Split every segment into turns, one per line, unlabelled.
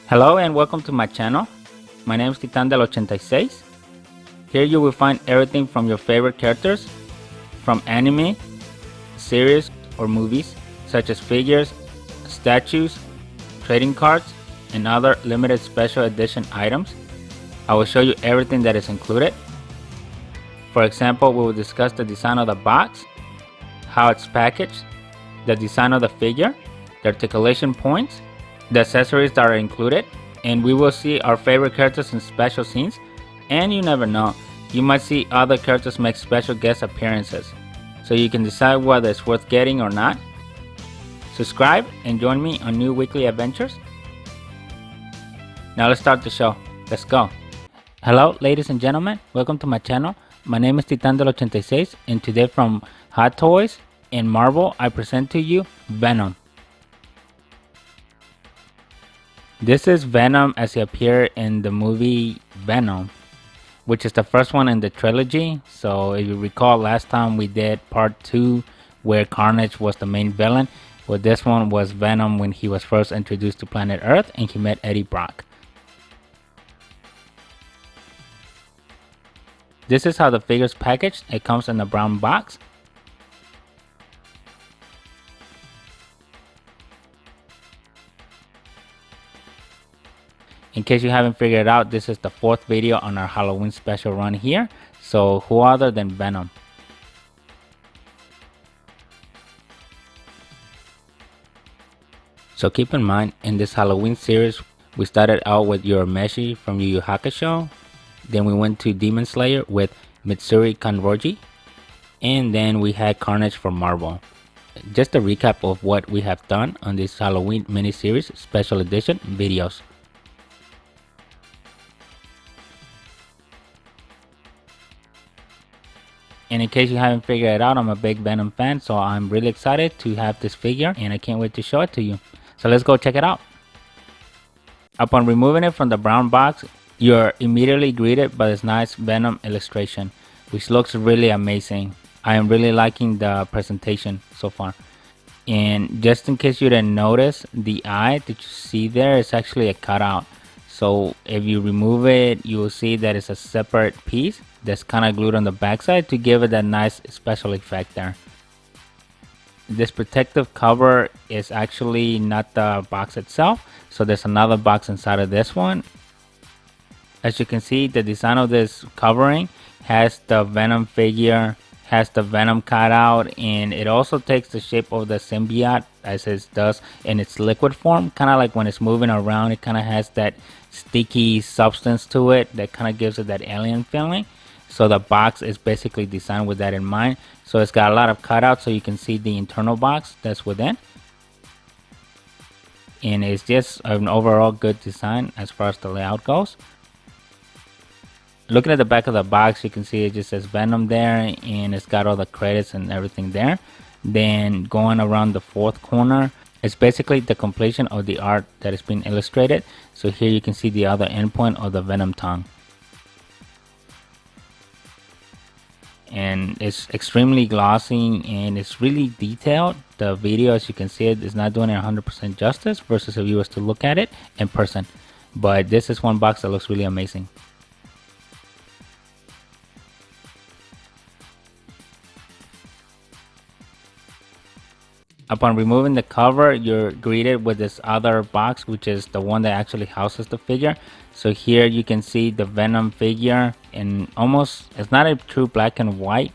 Hello and welcome to my channel. My name is Titan del 86. Here you will find everything from your favorite characters, from anime, series, or movies, such as figures, statues, trading cards, and other limited special edition items. I will show you everything that is included. For example, we will discuss the design of the box, how it's packaged, the design of the figure, the articulation points, the accessories that are included, and we will see our favorite characters in special scenes. And you never know, you might see other characters make special guest appearances, so you can decide whether it's worth getting or not. Subscribe and join me on new weekly adventures. Now let's start the show. Let's go. Hello ladies and gentlemen, welcome to my channel. My name is Titan del 86, and today from Hot Toys and Marvel I present to you Venom. This is Venom as he appeared in the movie Venom, which is the first one in the trilogy. So if you recall, last time we did part 2 where Carnage was the main villain. Well, this one was Venom when he was first introduced to planet Earth and he met Eddie Brock. This is how the figure's packaged. It comes in a brown box. In case you haven't figured it out, this is the 4th video on our Halloween special run here. So who other than Venom? So keep in mind, in this Halloween series, we started out with Urameshi from Yu Yu Hakusho. Then we went to Demon Slayer with Mitsuri Kanroji. And then we had Carnage from Marvel. Just a recap of what we have done on this Halloween miniseries special edition videos. And in case you haven't figured it out, I'm a big Venom fan, so I'm really excited to have this figure and I can't wait to show it to you. So let's go check it out. Upon removing it from the brown box, you're immediately greeted by this nice Venom illustration, which looks really amazing. I am really liking the presentation so far. And just in case you didn't notice, the eye that you see there is actually a cutout. So if you remove it, you will see that it's a separate piece that's kind of glued on the backside to give it that nice special effect there. This protective cover is actually not the box itself, so there's another box inside of this one. As you can see, the design of this covering has the Venom figure, has the Venom cutout, and it also takes the shape of the symbiote as it does in its liquid form. Kind of like when it's moving around, it kind of has that sticky substance to it that kind of gives it that alien feeling. So the box is basically designed with that in mind. So it's got a lot of cutouts so you can see the internal box that's within. And it's just an overall good design as far as the layout goes. Looking at the back of the box, you can see it just says Venom there, and it's got all the credits and everything there. Then going around the 4th corner, it's basically the completion of the art that is being illustrated. So here you can see the other endpoint of the Venom tongue. And it's extremely glossy and it's really detailed. The video, as you can see, it is not doing it 100% justice versus if you was to look at it in person. But this is one box that looks really amazing. Upon removing the cover, you're greeted with this other box, which is the one that actually houses the figure. So here you can see the Venom figure, and almost, it's not a true black and white.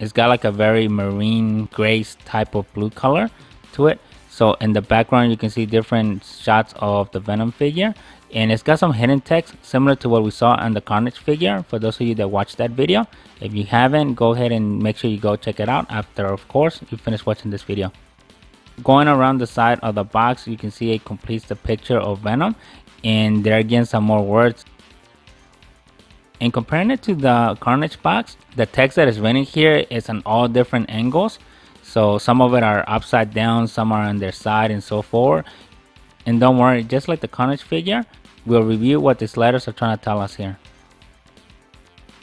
It's got like a very marine gray type of blue color to it. So in the background, you can see different shots of the Venom figure, and it's got some hidden text similar to what we saw on the Carnage figure. For those of you that watched that video, if you haven't, go ahead and make sure you go check it out after, of course, you finish watching this video. Going around the side of the box, you can see it completes the picture of Venom, and there again some more words. And comparing it to the Carnage box, the text that is written here is on all different angles. So some of it are upside down, some are on their side, and so forth. And don't worry, just like the Carnage figure, we'll review what these letters are trying to tell us here.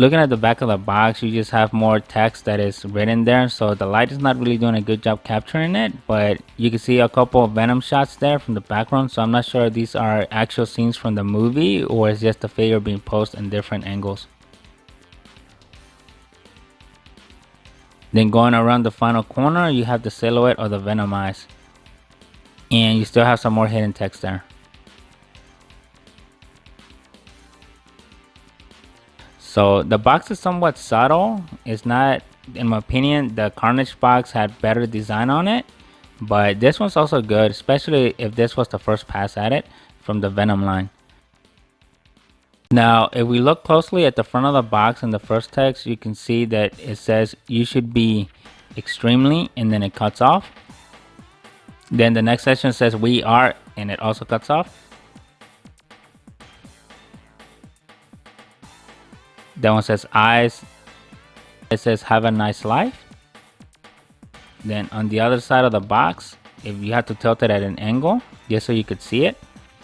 Looking at the back of the box, you just have more text that is written there, so the light is not really doing a good job capturing it, but you can see a couple of Venom shots there from the background, so I'm not sure if these are actual scenes from the movie or it's just the figure being posed in different angles. Then going around the final corner, you have the silhouette of the Venom eyes, and you still have some more hidden text there. So the box is somewhat subtle. It's not, in my opinion, the Carnage box had better design on it, but this one's also good, especially if this was the first pass at it from the Venom line. Now, if we look closely at the front of the box in the first text, you can see that it says you should be extremely, and then it cuts off. Then the next section says we are, and it also cuts off. That one says eyes. It says have a nice life. Then on the other side of the box, if you have to tilt it at an angle just so you could see it,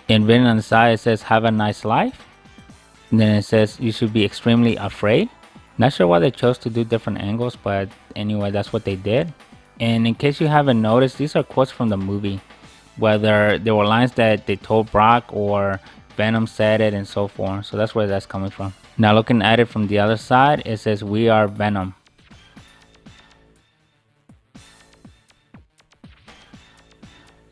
and written on the side it says have a nice life. And then it says you should be extremely afraid. Not sure why they chose to do different angles, but anyway, that's what they did. And in case you haven't noticed, these are quotes from the movie, whether there were lines that they told Brock or Venom said it and so forth. So that's where that's coming from. Now looking at it from the other side, it says we are Venom.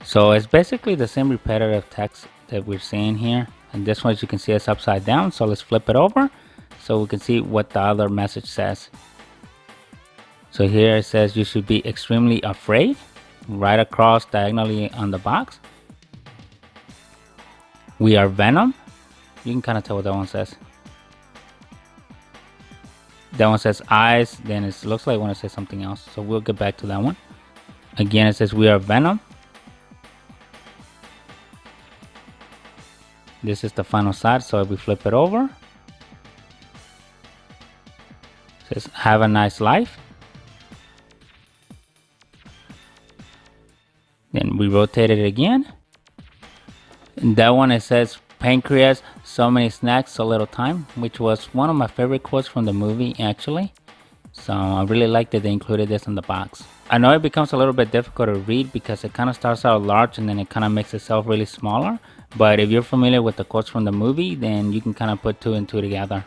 So it's basically the same repetitive text that we're seeing here. And this one, as you can see, it's upside down. So let's flip it over so we can see what the other message says. So here it says you should be extremely afraid, right across diagonally on the box. We are Venom. You can kind of tell what that one says. That one says eyes, then it looks like when it says something else. So we'll get back to that one. Again, it says we are Venom. This is the final side, so if we flip it over, it says have a nice life. Then we rotate it again. And that one, it says pancreas, so many snacks, so little time, which was one of my favorite quotes from the movie actually. So I really liked that they included this in the box. I know it becomes a little bit difficult to read because it kind of starts out large and then it kind of makes itself really smaller. But if you're familiar with the quotes from the movie, then you can kind of put two and two together.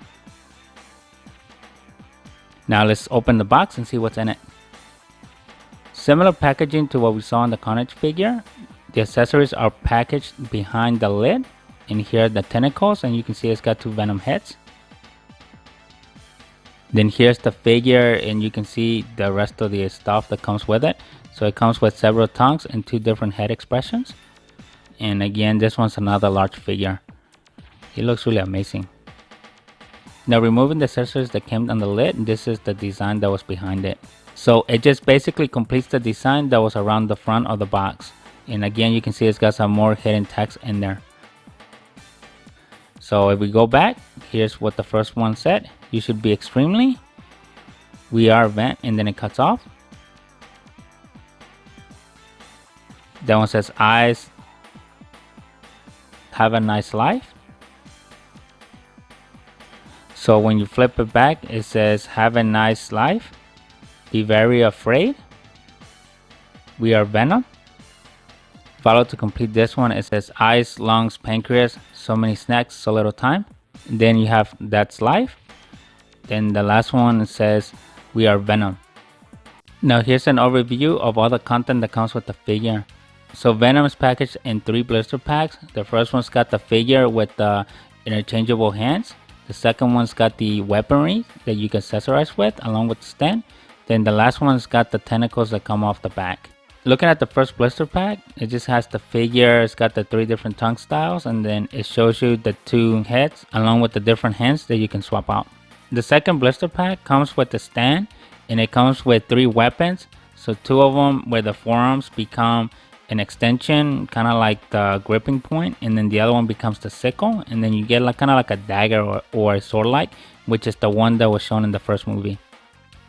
Now let's open the box and see what's in it. Similar packaging to what we saw on the Carnage figure. The accessories are packaged behind the lid. And here are the tentacles, and you can see it's got two Venom heads. Then here's the figure, and you can see the rest of the stuff that comes with it. So it comes with several tongues and two different head expressions. And again, this one's another large figure. It looks really amazing. Now removing the accessories that came on the lid, this is the design that was behind it. So it just basically completes the design that was around the front of the box. And again, you can see it's got some more hidden text in there. So if we go back, here's what the first one said. You should be extremely. We are Vent, and then it cuts off. That one says eyes. Have a nice life. So when you flip it back, it says have a nice life. Be very afraid. We are Venom. Follow to complete this one, it says eyes, lungs, pancreas, so many snacks, so little time. And then you have that's life. Then the last one says we are Venom. Now here's an overview of all the content that comes with the figure. So Venom is packaged in 3 blister packs. The first one's got the figure with the interchangeable hands. The second one's got the weaponry that you can accessorize with along with the stand. Then the last one's got the tentacles that come off the back. Looking at the first blister pack, it just has the figure, it's got the 3 different tongue styles, and then it shows you the 2 heads along with the different hands that you can swap out. The second blister pack comes with the stand, and it comes with 3 weapons. So 2 of them where the forearms become an extension, kind of like the gripping point, and then the other one becomes the sickle, and then you get like kind of like a dagger or a sword like, which is the one that was shown in the first movie.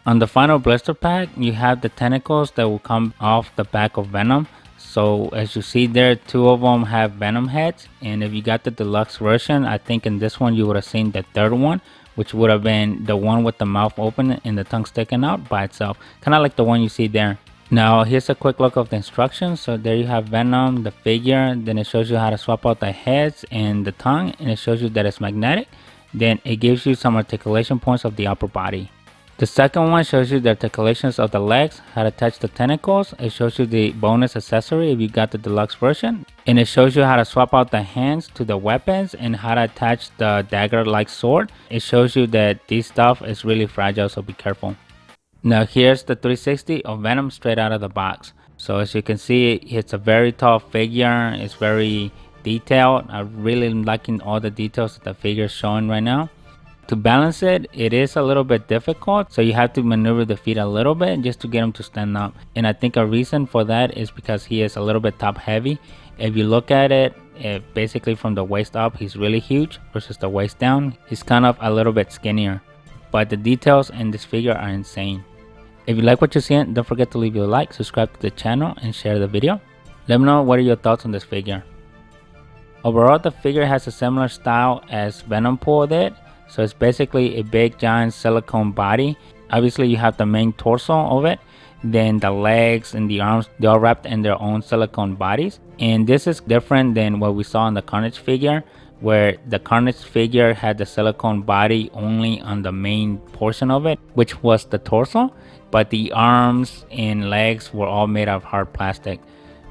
On the final blister pack, you have the tentacles that will come off the back of Venom. So as you see there, 2 of them have Venom heads, and if you got the deluxe version, I think in this one you would have seen the third one, which would have been the one with the mouth open and the tongue sticking out by itself, kind of like the one you see there. Now here's a quick look of the instructions. So there you have Venom, the figure, then it shows you how to swap out the heads and the tongue, and it shows you that it's magnetic. Then it gives you some articulation points of the upper body. The second one shows you the articulations of the legs, how to attach the tentacles. It shows you the bonus accessory if you got the deluxe version. And it shows you how to swap out the hands to the weapons and how to attach the dagger-like sword. It shows you that this stuff is really fragile, so be careful. Now here's the 360 of Venom straight out of the box. So as you can see, it's a very tall figure. It's very detailed. I'm really liking all the details that the figure is showing right now. To balance it, it is a little bit difficult, so you have to maneuver the feet a little bit just to get him to stand up. And I think a reason for that is because he is a little bit top heavy. If you look at it, basically from the waist up, he's really huge versus the waist down, he's kind of a little bit skinnier. But the details in this figure are insane. If you like what you're seeing, don't forget to leave a like, subscribe to the channel, and share the video. Let me know what are your thoughts on this figure. Overall, the figure has a similar style as Venom Pool did. So it's basically a big giant silicone body. Obviously you have the main torso of it, then the legs and the arms, they're all wrapped in their own silicone bodies. And this is different than what we saw in the Carnage figure, where the Carnage figure had the silicone body only on the main portion of it, which was the torso, but the arms and legs were all made of hard plastic,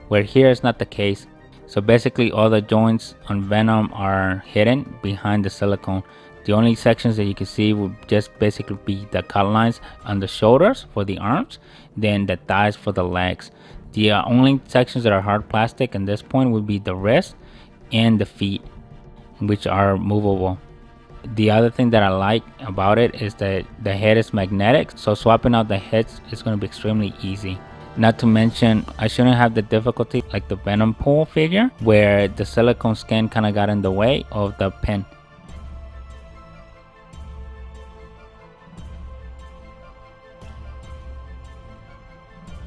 where here is not the case. So basically all the joints on Venom are hidden behind the silicone. The only sections that you can see would just basically be the cut lines on the shoulders for the arms, then the thighs for the legs. The only sections that are hard plastic at this point would be the wrist and the feet, which are movable. The other thing that I like about it is that the head is magnetic, so swapping out the heads is going to be extremely easy. Not to mention, I shouldn't have the difficulty like the Venom Pool figure, where the silicone skin kind of got in the way of the pin.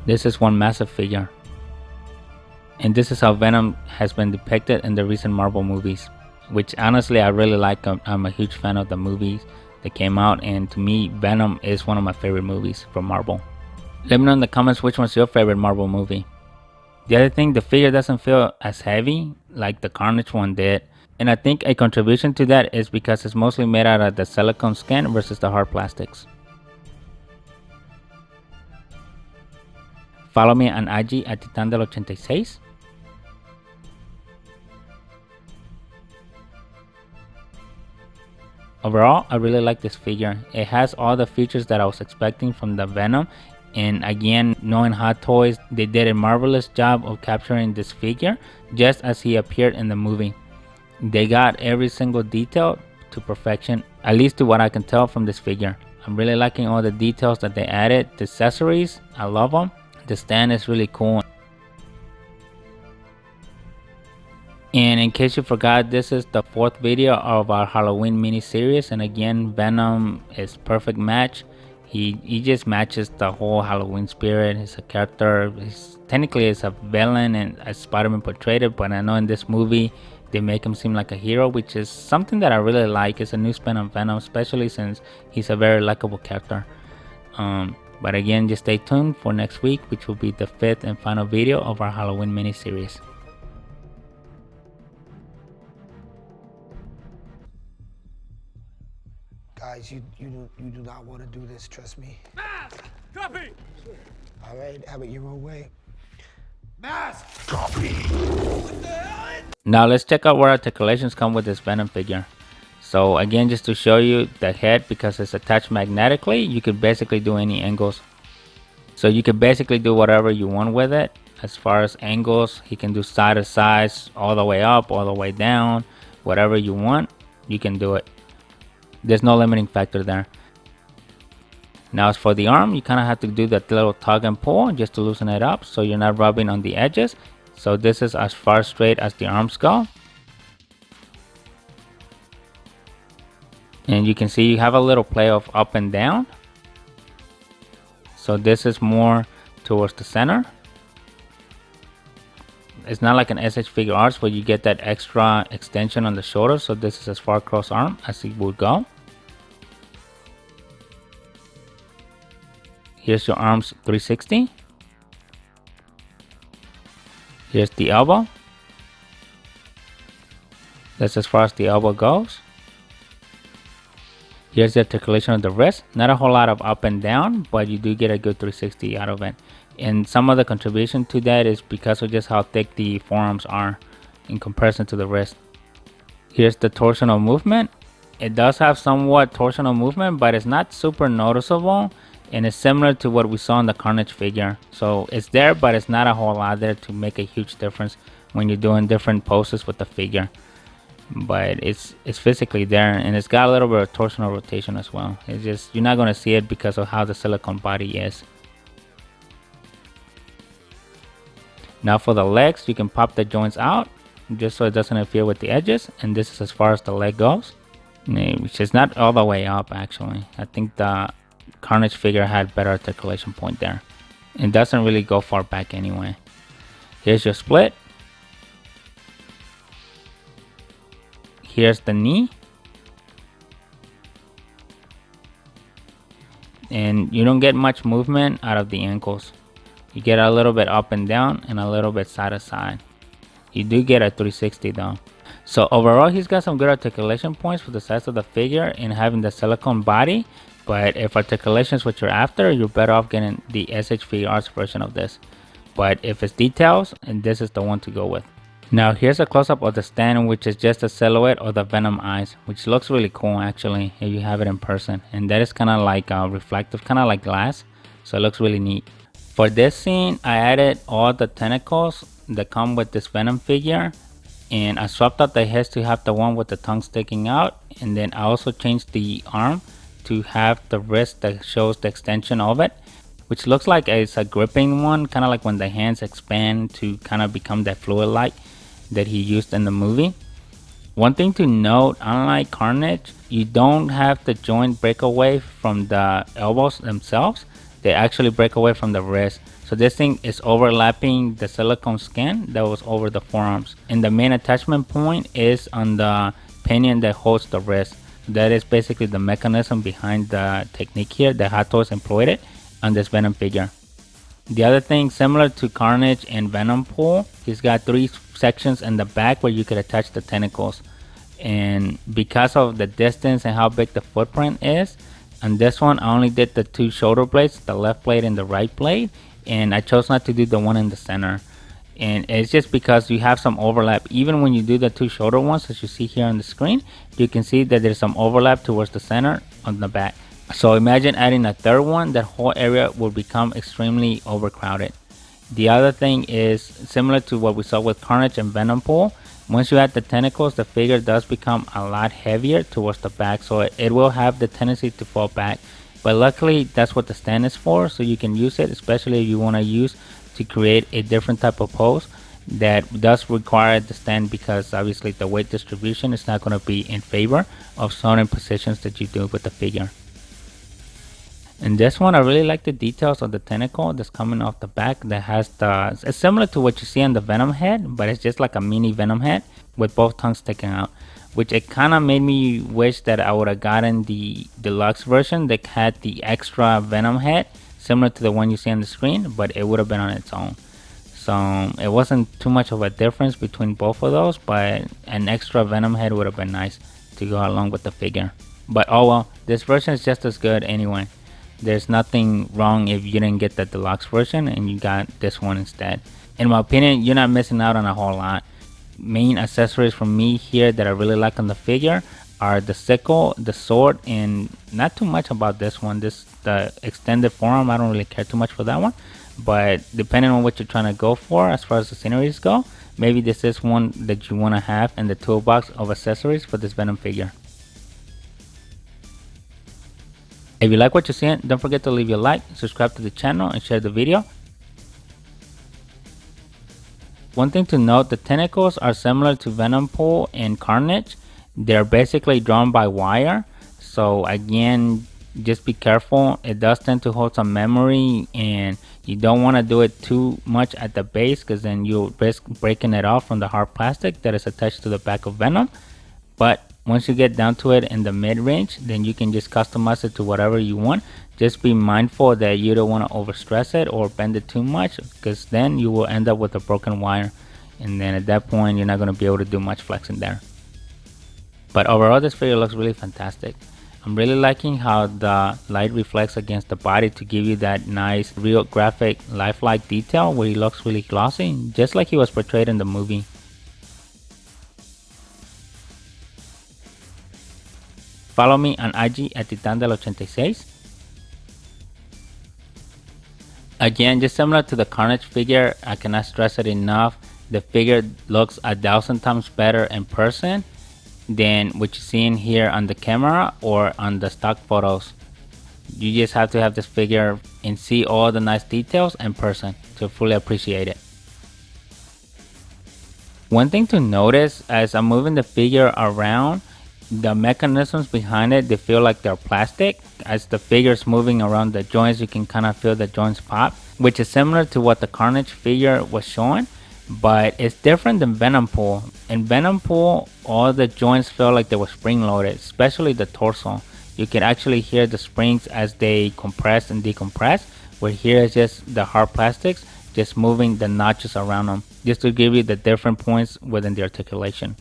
This is one massive figure. And this is how Venom has been depicted in the recent Marvel movies, which honestly I really like. I'm a huge fan of the movies that came out, and to me Venom is one of my favorite movies from Marvel. Let me know in the comments which one's your favorite Marvel movie. The other thing, the figure doesn't feel as heavy like the Carnage one did, and I think a contribution to that is because it's mostly made out of the silicone skin versus the hard plastics. Follow me on IG at Titandel86. Overall, I really like this figure. It has all the features that I was expecting from the Venom. And again, knowing Hot Toys, they did a marvelous job of capturing this figure just as he appeared in the movie. They got every single detail to perfection, at least to what I can tell from this figure. I'm really liking all the details that they added. The accessories, I love them. The stand is really cool. And in case you forgot, this is the 4th video of our Halloween mini series, and again, Venom is perfect match. He just matches the whole Halloween spirit. He's a character, technically is a villain and as Spider-Man portrayed it, but I know in this movie they make him seem like a hero, which is something that I really like. It's a new spin on Venom, especially since he's a very likable character. But again, just stay tuned for next week, which will be the 5th and final video of our Halloween mini series.
Guys, you do not want to do this, trust me.
Mask! Copy!
All right, have it your own way.
Mask!
Copy.
What the hell?
Now let's check out what articulations come with this Venom figure. So again, just to show you the head, because it's attached magnetically, you could basically do any angles. So you can basically do whatever you want with it. As far as angles, he can do side to side, all the way up, all the way down, whatever you want, you can do it. There's no limiting factor there. Now as for the arm, you kind of have to do that little tug and pull just to loosen it up so you're not rubbing on the edges. So this is as far straight as the arms go. And you can see you have a little play of up and down. So this is more towards the center. It's not like an SH Figure Arts where you get that extra extension on the shoulder. So this is as far across arm as it would go. Here's your arms 360. Here's the elbow. That's as far as the elbow goes. Here's the articulation of the wrist. Not a whole lot of up and down, but you do get a good 360 out of it. And some of the contribution to that is because of just how thick the forearms are in comparison to the wrist. Here's the torsional movement. It does have somewhat torsional movement, but it's not super noticeable. And it's similar to what we saw in the Carnage figure. So it's there, but it's not a whole lot there to make a huge difference when you're doing different poses with the figure. But it's physically there, and it's got a little bit of torsional rotation as well. It's just, you're not going to see it because of how the silicone body is. Now for the legs, you can pop the joints out just so it doesn't interfere with the edges, and this is as far as the leg goes, which is not all the way up actually. I think the Carnage figure had better articulation point there. It doesn't really go far back anyway. Here's your split. Here's the knee. And you don't get much movement out of the ankles. You get a little bit up and down and a little bit side to side. You do get a 360 though. So overall, he's got some good articulation points for the size of the figure and having the silicone body. But if articulation is what you're after, you're better off getting the SH Arts version of this. But if it's details, and this is the one to go with. Now here's a close-up of the stand, which is just a silhouette of the Venom eyes, which looks really cool actually if you have it in person. And that is kind of like reflective, kind of like glass, so it looks really neat. For this scene, I added all the tentacles that come with this Venom figure, and I swapped out the heads to have the one with the tongue sticking out, and then I also changed the arm to have the wrist that shows the extension of it, which looks like it's a gripping one, kind of like when the hands expand to kind of become that fluid light that he used in the movie. One thing to note, unlike Carnage, you don't have the joint break away from the elbows themselves. They actually break away from the wrist. So this thing is overlapping the silicone skin that was over the forearms. And the main attachment point is on the pinion that holds the wrist. That is basically the mechanism behind the technique here that Hot Toys employed it on this Venom figure. The other thing, similar to Carnage and Venom Pool, he's got 3 sections in the back where you could attach the tentacles. And because of the distance and how big the footprint is, on this one I only did the 2 shoulder blades, the left blade and the right blade, and I chose not to do the one in the center. And it's just because you have some overlap. Even when you do the 2 shoulder ones, as you see here on the screen, you can see that there's some overlap towards the center on the back. So imagine adding a 3rd one, that whole area will become extremely overcrowded. The other thing is similar to what we saw with Carnage and Venom Pool. Once you add the tentacles, the figure does become a lot heavier towards the back, so it will have the tendency to fall back. But luckily, that's what the stand is for, so you can use it, especially if you want to use to create a different type of pose that does require the stand, because obviously the weight distribution is not going to be in favor of certain positions that you do with the figure. In this one, I really like the details of the tentacle that's coming off the back that has it's similar to what you see on the Venom head, but it's just like a mini Venom head with both tongues sticking out, which it kind of made me wish that I would have gotten the deluxe version that had the extra Venom head, similar to the one you see on the screen, but it would have been on its own. So it wasn't too much of a difference between both of those, but an extra Venom head would have been nice to go along with the figure. But oh well, this version is just as good anyway. There's nothing wrong if you didn't get the deluxe version and you got this one instead. In my opinion, you're not missing out on a whole lot. Main accessories from me here that I really like on the figure are the sickle, the sword, and not too much about this one. The extended forearm, I don't really care too much for that one. But depending on what you're trying to go for as far as the sceneries go, maybe this is one that you want to have in the toolbox of accessories for this Venom figure. If you like what you're seeing, don't forget to leave your like, subscribe to the channel, and share the video. One thing to note, the tentacles are similar to Venom Pool and Carnage. They're basically drawn by wire. So again, just be careful. It does tend to hold some memory, and you don't want to do it too much at the base, because then you'll risk breaking it off from the hard plastic that is attached to the back of Venom. But Once you get down to it in the mid-range, then you can just customize it to whatever you want. Just be mindful that you don't want to overstress it or bend it too much, because then you will end up with a broken wire, and then at that point you're not going to be able to do much flexing there. But overall, this figure looks really fantastic. I'm really liking how the light reflects against the body to give you that nice real graphic lifelike detail where he looks really glossy, just like he was portrayed in the movie. Follow me on IG at Titan86. Again, just similar to the Carnage figure, I cannot stress it enough. The figure looks 1,000 times better in person than what you're seeing here on the camera or on the stock photos. You just have to have this figure and see all the nice details in person to fully appreciate it. One thing to notice as I'm moving the figure around, the mechanisms behind it, they feel like they're plastic. As the figure's moving around the joints, you can kind of feel the joints pop, which is similar to what the Carnage figure was showing. But it's different than Venom Pool. In Venom Pool, all the joints feel like they were spring loaded, especially the torso. You can actually hear the springs as they compress and decompress, where here is just the hard plastics just moving the notches around them, just to give you the different points within the articulation.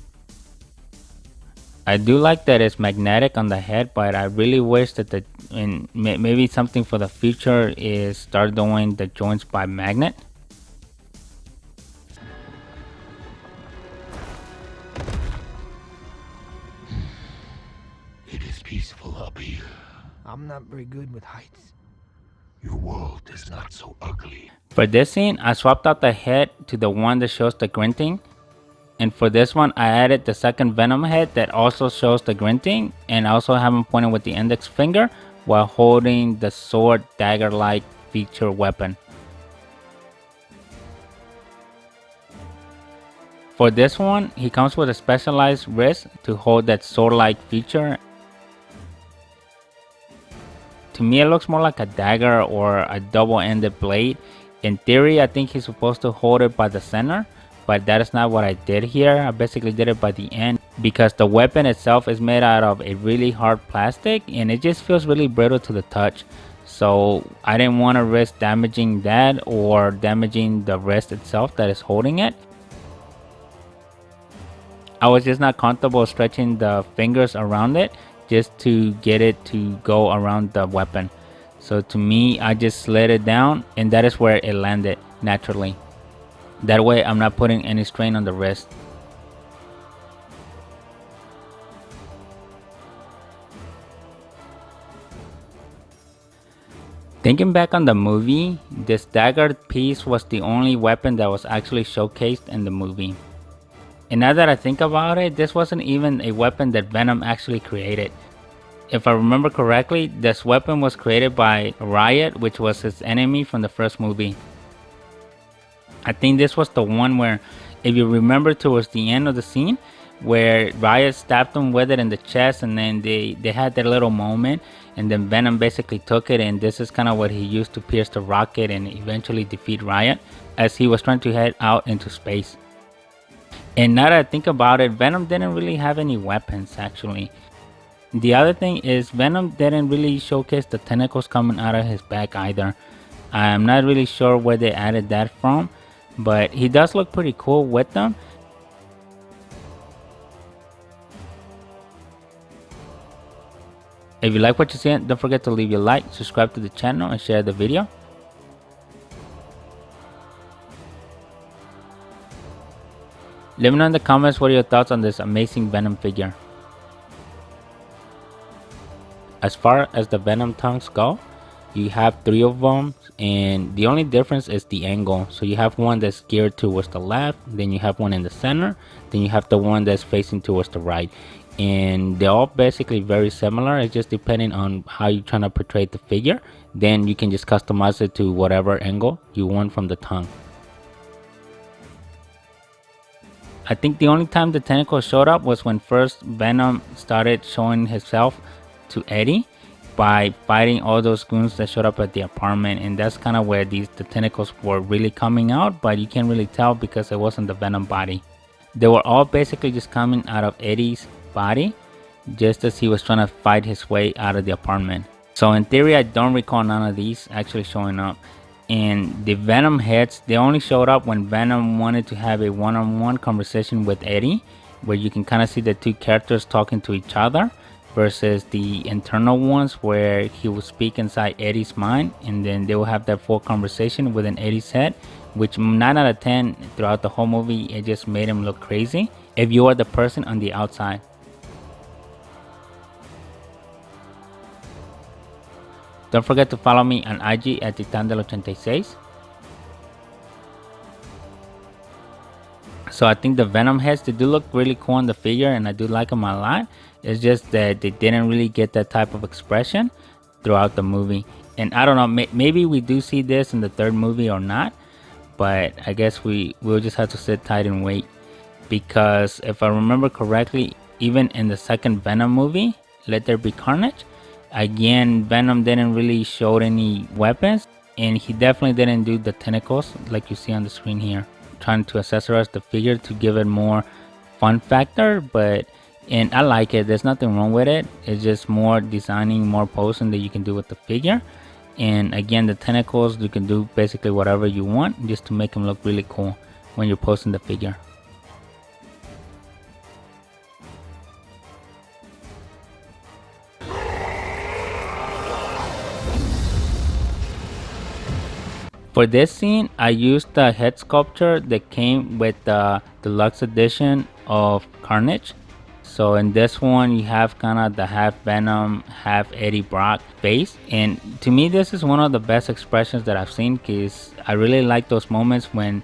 I do like that it's magnetic on the head, but I really wish that maybe something for the future is start doing the joints by magnet.
It is peaceful up here.
I'm not very good with heights.
Your world is not so ugly.
For this scene, I swapped out the head to the one that shows the grunting. And for this one, I added the second Venom head that also shows the grunting. And I also have him pointing with the index finger while holding the sword dagger-like feature weapon. For this one, he comes with a specialized wrist to hold that sword-like feature. To me, it looks more like a dagger or a double-ended blade. In theory, I think he's supposed to hold it by the center, but that is not what I did here. I basically did it by the end because the weapon itself is made out of a really hard plastic and it just feels really brittle to the touch. So I didn't want to risk damaging that or damaging the wrist itself that is holding it. I was just not comfortable stretching the fingers around it just to get it to go around the weapon. So to me, I just slid it down and that is where it landed naturally. That way I'm not putting any strain on the wrist. Thinking back on the movie, this dagger piece was the only weapon that was actually showcased in the movie. And now that I think about it, this wasn't even a weapon that Venom actually created. If I remember correctly, this weapon was created by Riot, which was his enemy from the first movie. I think this was the one where, if you remember towards the end of the scene, where Riot stabbed him with it in the chest and then they had that little moment and then Venom basically took it and this is kind of what he used to pierce the rocket and eventually defeat Riot as he was trying to head out into space. And now that I think about it, Venom didn't really have any weapons actually. The other thing is Venom didn't really showcase the tentacles coming out of his back either. I'm not really sure where they added that from, but he does look pretty cool with them. If you like what you're seeing, don't forget to leave your like, subscribe to the channel, and share the video. Let me know in the comments what are your thoughts on this amazing Venom figure. As far as the Venom tongues go, you have 3 of them and the only difference is the angle. So you have one that's geared towards the left, then you have one in the center, then you have the one that's facing towards the right. And they're all basically very similar. It's just depending on how you're trying to portray the figure. Then you can just customize it to whatever angle you want from the tongue. I think the only time the tentacle showed up was when first Venom started showing himself to Eddie by fighting all those goons that showed up at the apartment, and that's kind of where the tentacles were really coming out, but you can't really tell because it wasn't the Venom body. They were all basically just coming out of Eddie's body, just as he was trying to fight his way out of the apartment. So in theory, I don't recall none of these actually showing up. And the Venom heads, they only showed up when Venom wanted to have a one-on-one conversation with Eddie, where you can kind of see the two characters talking to each other, versus the internal ones where he will speak inside Eddie's mind, and then they will have that full conversation within Eddie's head, which 9 out of 10 throughout the whole movie, it just made him look crazy if you are the person on the outside. Don't forget to follow me on IG at Titandel86. So I think the Venom heads, they do look really cool on the figure, and I do like them a lot. It's just that they didn't really get that type of expression throughout the movie. And I don't know, maybe we do see this in the third movie or not, but I guess we'll just have to sit tight and wait. Because if I remember correctly, even in the second Venom movie, Let There Be Carnage, again, Venom didn't really show any weapons, and he definitely didn't do the tentacles like you see on the screen here, trying to accessorize the figure to give it more fun factor. And I like it, there's nothing wrong with it. It's just more designing, more posing that you can do with the figure. And again, the tentacles, you can do basically whatever you want just to make them look really cool when you're posing the figure. For this scene, I used the head sculpture that came with the deluxe edition of Carnage. So in this one, you have kind of the half Venom, half Eddie Brock face. And to me, this is one of the best expressions that I've seen, because I really like those moments when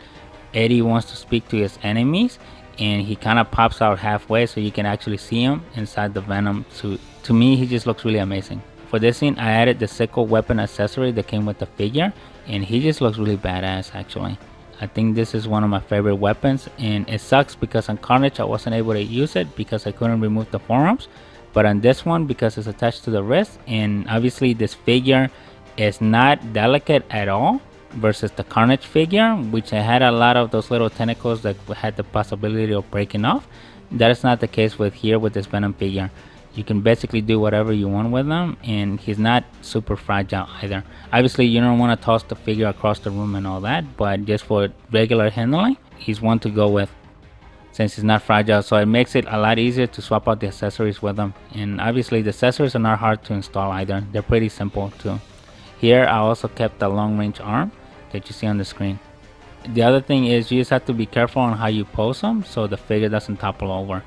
Eddie wants to speak to his enemies and he kind of pops out halfway so you can actually see him inside the Venom suit. To me, he just looks really amazing. For this scene, I added the sickle weapon accessory that came with the figure, and he just looks really badass actually. I think this is one of my favorite weapons, and it sucks because on Carnage I wasn't able to use it because I couldn't remove the forearms, but on this one, because it's attached to the wrist, and obviously this figure is not delicate at all versus the Carnage figure, which I had a lot of those little tentacles that had the possibility of breaking off. That is not the case with here with this Venom figure. You can basically do whatever you want with him, and he's not super fragile either. Obviously, you don't want to toss the figure across the room and all that, but just for regular handling, he's one to go with since he's not fragile. So it makes it a lot easier to swap out the accessories with him. And obviously, the accessories are not hard to install either. They're pretty simple too. Here, I also kept the long range arm that you see on the screen. The other thing is you just have to be careful on how you pose them so the figure doesn't topple over.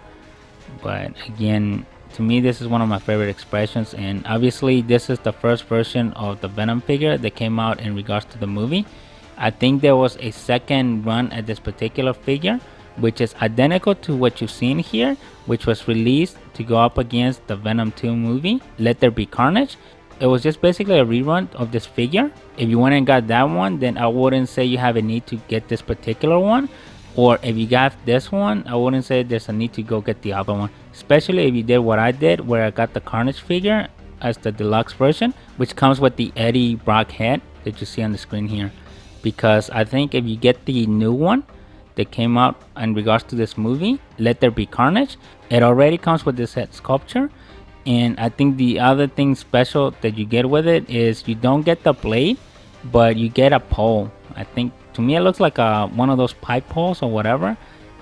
But again, to me, this is one of my favorite expressions, and obviously this is the first version of the Venom figure that came out in regards to the movie. I think there was a second run at this particular figure, which is identical to what you've seen here, which was released to go up against the Venom 2 movie, Let There Be Carnage. It was just basically a rerun of this figure. If you went and got that one, then I wouldn't say you have a need to get this particular one. Or if you got this one, I wouldn't say there's a need to go get the other one. Especially if you did what I did, where I got the Carnage figure as the deluxe version, which comes with the Eddie Brock head that you see on the screen here. Because I think if you get the new one that came out in regards to this movie, Let There Be Carnage, it already comes with this head sculpture. And I think the other thing special that you get with it is you don't get the blade, but you get a pole. I think to me it looks like one of those pipe poles or whatever.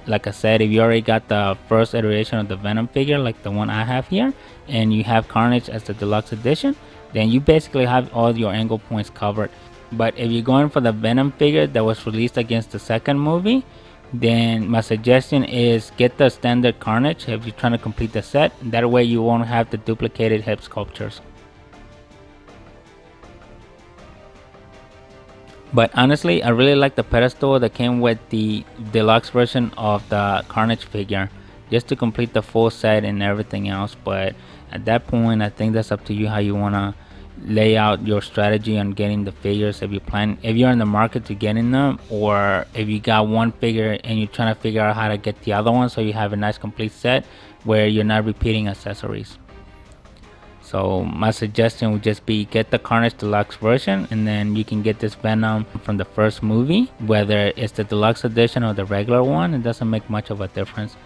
Like I said, if you already got the first iteration of the Venom figure, like the one I have here, and you have Carnage as the deluxe edition, then you basically have all your angle points covered. But if you're going for the Venom figure that was released against the second movie, then my suggestion is get the standard Carnage if you're trying to complete the set. That way you won't have the duplicated head sculptures. But honestly, I really like the pedestal that came with the deluxe version of the Carnage figure, just to complete the full set and everything else. But at that point, I think that's up to you how you want to lay out your strategy on getting the figures. If you're in the market to getting them, or if you got one figure and you're trying to figure out how to get the other one so you have a nice complete set where you're not repeating accessories. So my suggestion would just be get the Carnage Deluxe version, and then you can get this Venom from the first movie. Whether it's the Deluxe edition or the regular one, it doesn't make much of a difference.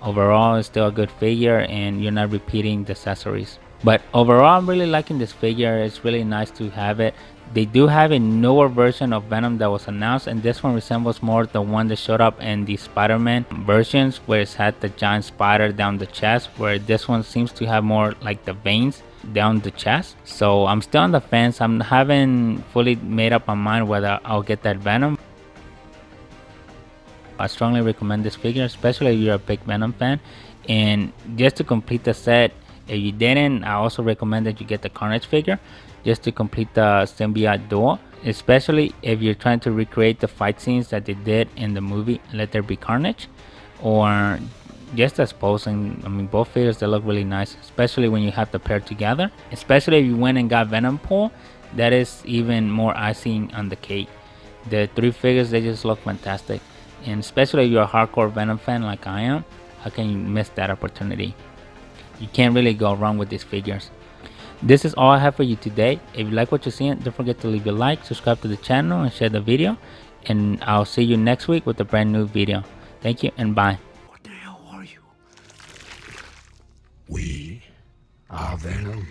overall it's still a good figure and you're not repeating the accessories. But overall, I'm really liking this figure. It's really nice to have it. They do have a newer version of Venom that was announced, and this one resembles more the one that showed up in the Spider-Man versions, where it's had the giant spider down the chest, where this one seems to have more like the veins down the chest. So I'm still on the fence. I haven't fully made up my mind whether I'll get that Venom. I strongly recommend this figure, especially if you're a big Venom fan. And just to complete the set, if you didn't, I also recommend that you get the Carnage figure just to complete the symbiote duo, especially if you're trying to recreate the fight scenes that they did in the movie Let There Be Carnage, or just as posing. I mean, both figures, they look really nice, especially when you have the pair together. Especially if you went and got Venom Pool, that is even more icing on the cake. The three figures, they just look fantastic, and especially if you're a hardcore Venom fan like I am, how can you miss that opportunity? You can't really go wrong with these figures. This is all I have for you today. If you like what you're seeing, don't forget to leave a like, subscribe to the channel, and share the video. And I'll see you next week with a brand new video. Thank you and bye.
What the hell are you? We are Venom.